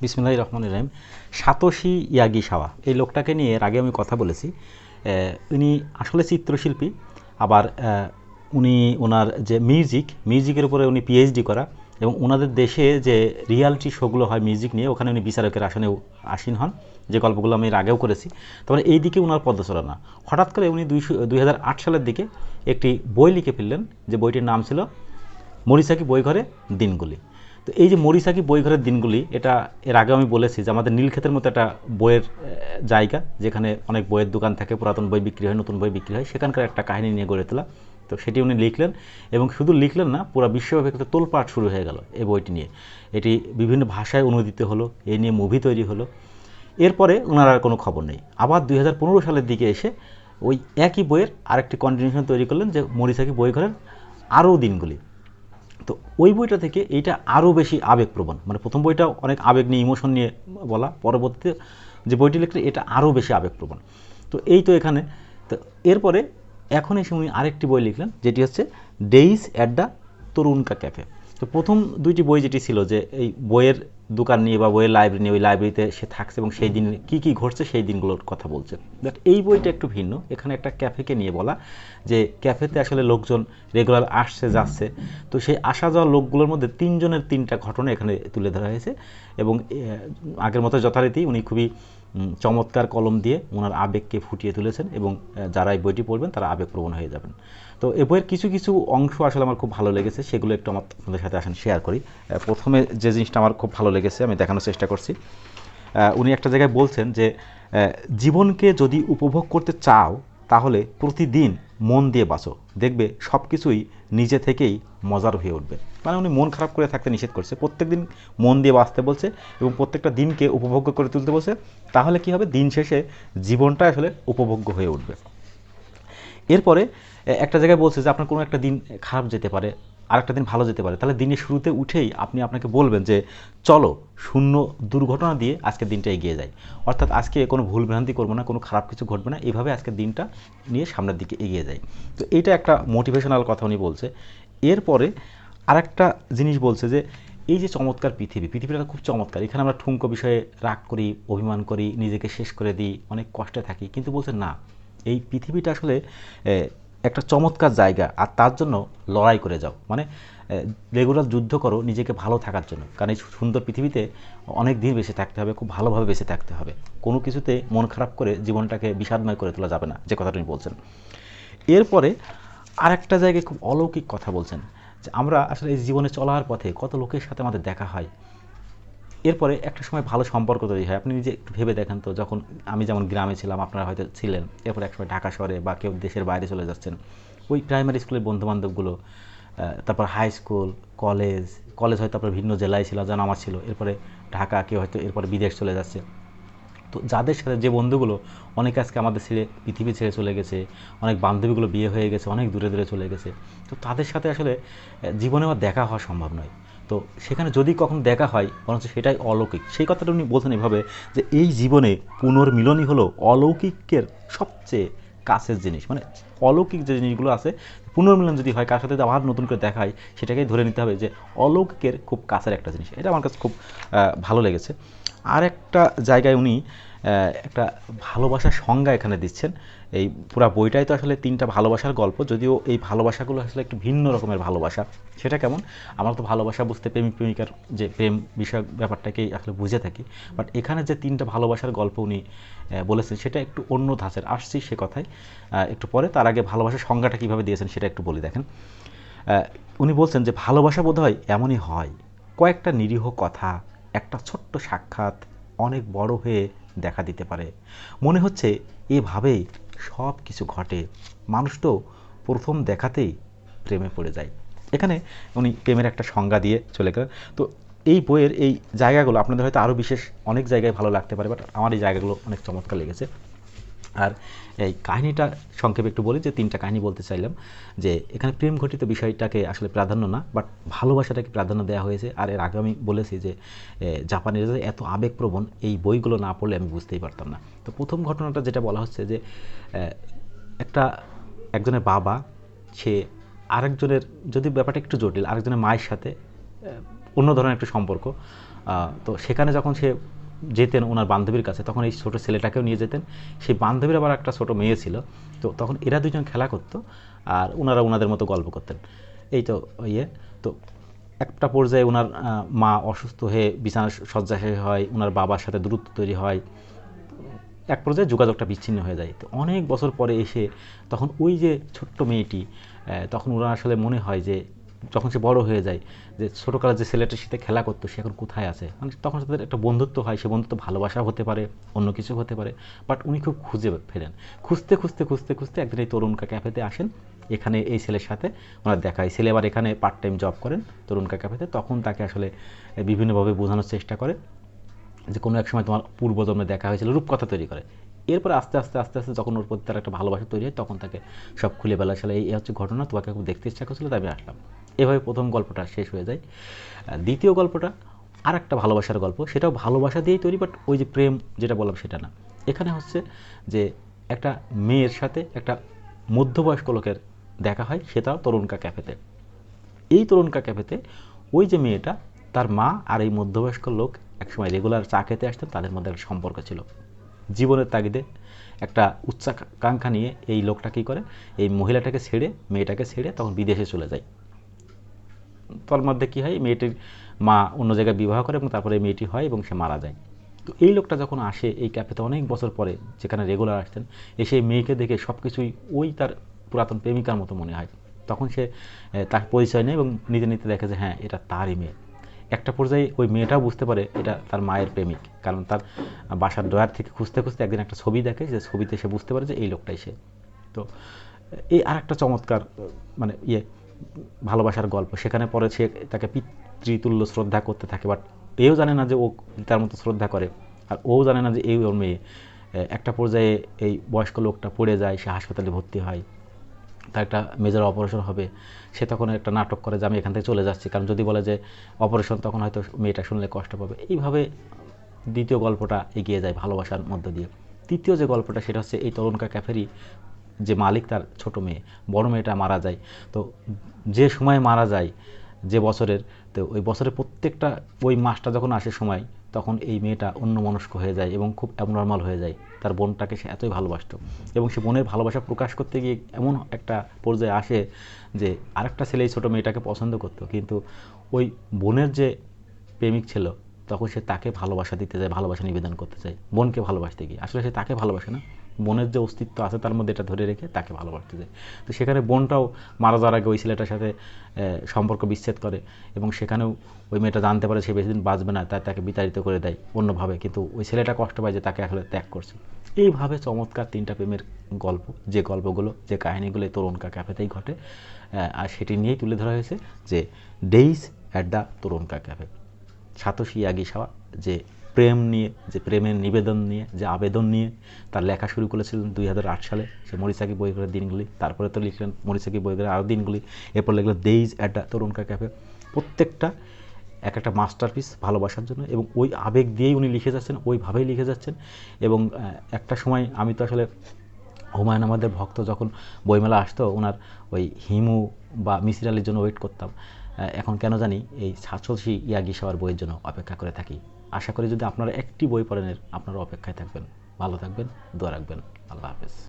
বিসমিল্লাহির রহমানির রহিম। সাতোশি ইয়াগিসাওয়া এই লোকটাকে নিয়ে এর আগে আমি কথা বলেছি। উনি আসলে চিত্রশিল্পী, আবার উনি ওনার যে মিউজিকের উপরে উনি পিএইচডি করা, এবং ওনাদের দেশে যে রিয়ালিটি শোগুলো হয় মিউজিক নিয়ে, ওখানে উনি বিচারকের আসনেও আসীন হন, যে গল্পগুলো আমি এর আগেও করেছি। তারপরে এই দিকে ওনার পদচারণা, হঠাৎ করে উনি 2008 সালের দিকে একটি বই লিখে ফেললেন, যে বইটির নাম ছিল মরিসাকি বইঘরে দিনগুলি। তো এই যে মরিসাকি বইঘরের দিনগুলি, এটা এর আগে আমি বলেছি যে আমাদের নীলক্ষেতের মতো একটা বইয়ের জায়গা, যেখানে অনেক বইয়ের দোকান থাকে, পুরাতন বই বিক্রি হয়, নতুন বই বিক্রি হয়, সেখানকার একটা কাহিনী নিয়ে গড়ে তোলা। তো সেটি উনি লিখলেন, এবং শুধু লিখলেন না, পুরো বিশ্বব্যাপী একটা তোলপাট শুরু হয়ে গেল এই বইটি নিয়ে। এটি বিভিন্ন ভাষায় অনুদিত হলো, এই নিয়ে মুভি তৈরি হলো। এরপরে ওনার আর কোনো খবর নেই। আবার 2015 সালের দিকে এসে ওই একই বইয়ের আরেকটি কন্টিনিউশন তৈরি করলেন, যে মরিসাকি বইঘরের আরও দিনগুলি। তো ওই বইটা থেকে এইটা আরও বেশি আবেগপ্রবণ, মানে প্রথম বইটা অনেক আবেগ নিয়ে, ইমোশন নিয়ে বলা, পরবর্তীতে যে বইটি লিখলে এটা আরও বেশি আবেগপ্রবণ। তো এই তো এখানে, তো এরপরে এখন এসে উনি আরেকটি বই লিখলেন, যেটি হচ্ছে days at the Torunka cafe. তো প্রথম দুইটি বই যেটি ছিল, যে এই বইয়ের দোকান নিয়ে বা বইয়ের লাইব্রেরি নিয়ে, ওই লাইব্রেরিতে সে থাকছে এবং সেই দিন কী কী ঘটছে সেই দিনগুলোর কথা বলছে। বাট এই বইটা একটু ভিন্ন, এখানে একটা ক্যাফেকে নিয়ে বলা, যে ক্যাফেতে আসলে লোকজন রেগুলার আসছে যাচ্ছে। তো সেই আসা যাওয়া লোকগুলোর মধ্যে তিনজনের তিনটা ঘটনা এখানে তুলে ধরা হয়েছে, এবং আগের মতো যথারীতি উনি খুবই চমৎকার কলম দিয়ে ওনার আবেগকে ফুটিয়ে তুলেছেন, এবং যারা এই বইটি পড়বেন তারা আবেগপ্রবণ হয়ে যাবেন। তো এই বইয়ের কিছু কিছু অংশ আসলে আমার খুব ভালো লেগেছে, সেগুলো একটু আপনাদের সাথে আসেন শেয়ার করি। প্রথমে যে জিনিসটা আমার খুব ভালো লেগেছে আমি দেখানোর চেষ্টা করছি। উনি একটা জায়গায় বলছেন যে জীবনকে যদি উপভোগ করতে চাও তাহলে প্রতিদিন মন দিয়ে বাঁচো, দেখবে সব কিছুই নিজে থেকেই মজার হয়ে উঠবে। মানে উনি মন খারাপ করে থাকতে নিষেধ করছে, প্রত্যেক দিন মন দিয়ে বাঁচতে বলছে, এবং প্রত্যেকটা দিনকে উপভোগ্য করে তুলতে বলছে। তাহলে কি হবে, দিন শেষে জীবনটা আসলে উপভোগ্য হয়ে উঠবে। এরপরে একটা জায়গায় বলছে যে আপনার কোনো একটা দিন খারাপ যেতে পারে, আর একটা দিন ভালো যেতে পারে, তাহলে দিনের শুরুতে উঠেই আপনি আপনাকে বলবেন যে চলো শূন্য দুর্ঘটনা দিয়ে আজকের দিনটা এগিয়ে যায়। অর্থাৎ আজকে কোনো ভুলভ্রান্তি করবো না, কোনো খারাপ কিছু ঘটবে না, এইভাবে আজকের দিনটা নিয়ে সামনের দিকে এগিয়ে যায়। তো এইটা একটা মোটিভেশনাল কথা উনি বলছে। এরপরে আরেকটা জিনিস বলছে যে এই যে চমৎকার পৃথিবীটা খুব চমৎকার, এখানে আমরা ঠুনকো বিষয়ে রাগ করি, অভিমান করি, নিজেকে শেষ করে দিই, অনেক কষ্টে থাকি, কিন্তু বলছে না, এই পৃথিবীটা আসলে একটা চমৎকার জায়গা, আর তার জন্য লড়াই করে যাও। মানে রেগুলার যুদ্ধ করো নিজেকে ভালো থাকার জন্য, কারণ এই সুন্দর পৃথিবীতে অনেক দিন বেঁচে থাকতে হবে, খুব ভালোভাবে বেঁচে থাকতে হবে। কোনো কিছুতে মন খারাপ করে জীবনটাকে বিষাদময় করে তোলা যাবে না, যে কথাটা উনি বলছেন। এরপরে আরেকটা জায়গায় খুব অলৌকিক কথা বলছেন, যে আমরা আসলে এই জীবনে চলার পথে কত লোকের সাথে আমাদের দেখা হয়, এরপরে একটা সময় ভালো সম্পর্ক তৈরি হয়। আপনি নিজে একটু ভেবে দেখেন তো, যখন আমি যেমন গ্রামে ছিলাম, আপনারা হয়তো ছিলেন, এরপরে একসময় ঢাকা শহরে বা কেউ দেশের বাইরে চলে যাচ্ছেন, ওই প্রাইমারি স্কুলের বন্ধুবান্ধবগুলো, তারপর হাই স্কুল, কলেজ কলেজ হয়তো আপনার ভিন্ন জেলায় ছিল, যেন আমার ছিল, এরপরে ঢাকা, কেউ হয়তো এরপরে বিদেশ চলে যাচ্ছে। তো যাদের সাথে, যে বন্ধুগুলো অনেকে আজকে আমাদের ছেড়ে পৃথিবী ছেড়ে চলে গেছে, অনেক বান্ধবীগুলো বিয়ে হয়ে গেছে, অনেক দূরে দূরে চলে গেছে, তো তাদের সাথে আসলে জীবনে আর দেখা হওয়া সম্ভব নয়। তো সেখানে যদি কখন দেখা হয়, বরঞ্চ সেটাই অলৌকিক। সেই কথাটা উনি বলছেন এভাবে, যে এই জীবনে পুনর্মিলনই হলো অলৌকিকের সবচেয়ে কাছের জিনিস। মানে অলৌকিক যে জিনিসগুলো আছে, পুনর্মিলন যদি হয়, কার সাথে আবার নতুন করে দেখা হয়, সেটাকেই ধরে নিতে হবে যে অলৌকিকের খুব কাছের একটা জিনিস। এটা আমার কাছে খুব ভালো লেগেছে। আর একটা জায়গায় উনি একটা ভালোবাসার সংজ্ঞা এখানে দিচ্ছেন। এই পুরা বইটাই তো আসলে তিনটা ভালোবাসার গল্প, যদিও এই ভালোবাসাগুলো আসলে একটু ভিন্ন রকমের ভালোবাসা। সেটা কেমন, আমরা তো ভালোবাসা বুঝতে প্রেমিক প্রেমিকার যে প্রেম বিষয়ক ব্যাপারটাকেই আসলে বুঝে থাকি, বাট এখানে যে তিনটা ভালোবাসার গল্প উনি বলেছেন, সেটা একটু অন্য ধাঁচের। আসছি সে কথায় একটু পরে। তার আগে ভালোবাসার সংজ্ঞাটা কীভাবে দিয়েছেন সেটা একটু বলি, দেখেন। উনি বলছেন যে ভালোবাসা বোধহয় এমনই হয়, কয়েকটা নিরীহ কথা, একটা ছোট্ট সাক্ষাৎ অনেক বড় হয়ে দেখা দিতে পারে। মনে হচ্ছে এভাবেই সব কিছু ঘটে, মানুষ তো প্রথম দেখাতেই প্রেমে পড়ে যায়। এখানে উনি প্রেমের একটা সংজ্ঞা দিয়ে চলে গেলেন। তো এই বইয়ের এই জায়গাগুলো আপনাদের হয়তো আরও বিশেষ অনেক জায়গায় ভালো লাগতে পারে, বাট আমার এই জায়গাগুলো অনেক চমৎকার লেগেছে। আর এই কাহিনীটা সংক্ষেপে একটু বলি, যে তিনটা কাহিনী বলতে চাইলাম, যে এখানে প্রেম ঘটিত বিষয়টাকে আসলে প্রাধান্য না, বাট ভালোবাসাটাকে প্রাধান্য দেওয়া হয়েছে। আর এর আগে আমি বলেছি যে জাপানিরা যে এত আবেগপ্রবণ, এই বইগুলো না পড়লে আমি বুঝতেই পারতাম না। তো প্রথম ঘটনাটা যেটা বলা হচ্ছে, যে একজনের বাবা, সে আরেকজনের, যদি ব্যাপারটা একটু জটিল, আরেকজনের মায়ের সাথে অন্য ধরনের একটু সম্পর্ক, তো সেখানে যখন সে যেতেন ওনার বান্ধবীর কাছে, তখন এই ছোটো ছেলেটাকেও নিয়ে যেতেন। সেই বান্ধবীর আবার একটা ছোটো মেয়ে ছিল। তো তখন এরা দুজন খেলা করতো আর ওনারা ওনাদের মতো গল্প করতেন। এই তো তো একটা পর্যায়ে ওনার মা অসুস্থ হয়ে বিছানা শয্যাশায়ী হয়, ওনার বাবার সাথে দূরত্ব তৈরি হয়, এক পর্যায়ে যোগাযোগটা বিচ্ছিন্ন হয়ে যায়। তো অনেক বছর পরে এসে তখন ওই যে ছোট্ট মেয়েটি, তখন ওরা আসলে মনে হয় যে যখন সে বড় হয়ে যায়, যে ছোটোকালে যে ছেলেটার সাথে খেলা করতো সে এখন কোথায় আছে। মানে তখন তাদের একটা বন্ধুত্ব হয়, সে বন্ধুত্ব ভালোবাসা হতে পারে, অন্য কিছু হতে পারে, বাট উনি খুব খুঁজে ফেরেন। খুঁজতে খুঁজতে খুঁজতে খুঁজতে একদিন এই তরুণকা ক্যাফেতে আসেন। এখানে এই ছেলের সাথে ওনার দেখা হয়। ছেলে আবার এখানে পার্ট টাইম জব করেন তরুণকা ক্যাফেতে। তখন তাকে আসলে বিভিন্নভাবে বোঝানোর চেষ্টা করে যে কোনো এক সময় তোমার পূর্বজন্মে দেখা হয়েছিল, রূপকথা তৈরি করে। এরপরে আস্তে আস্তে আস্তে আস্তে যখন ওর প্রতি তার একটা ভালোবাসা তৈরি হয়, তখন তাকে সব খুলে বেলা আসলে এই হচ্ছে ঘটনা, তোমাকে খুব দেখতে ইচ্ছা করছিল তাই আমি আসলাম। এভাবে প্রথম গল্পটা শেষ হয়ে যায়। দ্বিতীয় গল্পটা আর একটা ভালোবাসার গল্প, সেটাও ভালোবাসা দিয়েই তৈরি, বাট ওই যে প্রেম যেটা বললাম সেটা না। এখানে হচ্ছে যে একটা মেয়ের সাথে একটা মধ্যবয়স্ক লোকের দেখা হয়, সেটাও তরুণকা ক্যাফেতে। এই তরুণকা ক্যাফেতে ওই যে মেয়েটা, তার মা আর এই মধ্যবয়স্ক লোক একসময় রেগুলার চা খেতে আসতেন, তাদের মধ্যে একটা সম্পর্ক ছিল। জীবনের তাগিদে একটা উচ্চাকাঙ্ক্ষা নিয়ে এই লোকটা কী করে, এই মহিলাটাকে ছেড়ে, মেয়েটাকে ছেড়ে তখন বিদেশে চলে যায়। তার মধ্যে কী হয়, মেয়েটির মা অন্য জায়গায় বিবাহ করে এবং তারপরে মেয়েটি হয় এবং সে মারা যায়। তো এই লোকটা যখন আসে এই ক্যাফেতে অনেক বছর পরে, যেখানে রেগুলার আসতেন, এসে মেয়েকে দেখে সব কিছুই ওই তার পুরাতন প্রেমিকার মতো মনে হয়। তখন সে তার পরিচয় নেয় এবং নিতে নিতে দেখে যে হ্যাঁ, এটা তারই মেয়ে। একটা পর্যায়ে ওই মেয়েটাও বুঝতে পারে এটা তার মায়ের প্রেমিক, কারণ তার বাসার ড্রয়ার থেকে খুঁজতে খুঁজতে একদিন একটা ছবি দেখে, যে ছবিতে সে বুঝতে পারে যে এই লোকটাই সে। তো এই আর একটা চমৎকার মানে ভালোবাসার গল্প। সেখানে পরে সে তাকে পিতৃতুল্য শ্রদ্ধা করতে থাকে, বাট এও জানে না যে ও তার মতো শ্রদ্ধা করে, আর ও জানে না যে এই ওর মেয়ে। একটা পর্যায়ে এই বয়স্ক লোকটা পড়ে যায়, সে হাসপাতালে ভর্তি হয়, তার একটা মেজর অপারেশন হবে। সে তখন একটা নাটক করে যে আমি এখান থেকে চলে যাচ্ছি, কারণ যদি বলে যে অপারেশন তখন হয়তো মেয়েটা শুনলে কষ্ট পাবে। এইভাবে দ্বিতীয় গল্পটা এগিয়ে যায় ভালোবাসার মধ্য দিয়ে। তৃতীয় যে গল্পটা সেটা হচ্ছে এই তরুণকা ক্যাফেরই যে মালিক, তার ছোট মেয়ে, বড় মেয়েটা মারা যায়। তো যে সময় মারা যায়, যে বছরের, তো ওই বছরের প্রত্যেকটা ওই মাসটা যখন আসে সময়, তখন এই মেয়েটা অন্যমনস্ক হয়ে যায় এবং খুব অ্যাবনর্মাল হয়ে যায়। তার বোনটাকে সে এতই ভালোবাসত এবং সে বোনের ভালোবাসা প্রকাশ করতে গিয়ে এমন একটা পর্যায়ে আসে যে আরেকটা ছেলে এই ছোটো মেয়েটাকে পছন্দ করতো, কিন্তু ওই বোনের যে প্রেমিক ছিল, তখন সে তাকে ভালোবাসা দিতে যায়, ভালোবাসা নিবেদন করতে চায় বোনকে ভালোবাসতে গিয়ে। আসলে সে তাকে ভালোবাসে না, বোনের যে অস্তিত্ব আছে তার মধ্যে এটা ধরে রেখে তাকে ভালোবাসতে যায়। তো সেখানে বোনটাও মারা যাওয়ার আগে ওই ছেলেটার সাথে সম্পর্ক বিচ্ছেদ করে এবং সেখানেও ওই মেয়েটা জানতে পারে সে বেশি দিন বাঁচবে না, তাই তাকে বিতাড়িত করে দেয় অন্যভাবে, কিন্তু ওই ছেলেটা কষ্ট পায় যে তাকে আসলে ত্যাগ করছে। এইভাবে চমৎকার তিনটা প্রেমের গল্প, যে গল্পগুলো, যে কাহিনীগুলো তরুণকা ক্যাফেতেই ঘটে, আর সেটি নিয়েই তুলে ধরা হয়েছে যে days at the Torunka cafe. Satoshi Yagisawa যে প্রেম নিয়ে, যে প্রেমের নিবেদন নিয়ে, যে আবেদন নিয়ে তার লেখা শুরু করেছিলেন 2008 সালে, সে মোরিসাকি বইগুলোর দিনগুলি। তারপরে তো লিখলেন মোরিসাকি বইগুলোর আরও দিনগুলি, এরপর লিখলেন days at the Torunka cafe. প্রত্যেকটা এক একটা মাস্টারপিস ভালোবাসার জন্য, এবং ওই আবেগ দিয়েই উনি লিখে যাচ্ছেন, ওইভাবেই লিখে যাচ্ছেন। এবং একটা সময় আমি তো আসলে হুমায়ুন আহমেদের ভক্ত, যখন বইমেলা আসতো ওনার ওই হিমু বা মিসির আলির জন্য ওয়েট করতাম। এখন কেন জানি এই সাতোশি ইয়াগিসাওয়ার বইয়ের জন্য অপেক্ষা করে থাকি। আশা করি যদি আপনারা একটি বই পড়েন আপনারা অপেক্ষায় থাকবেন। ভালো থাকবেন, দোয়া রাখবেন। আল্লাহ হাফেজ।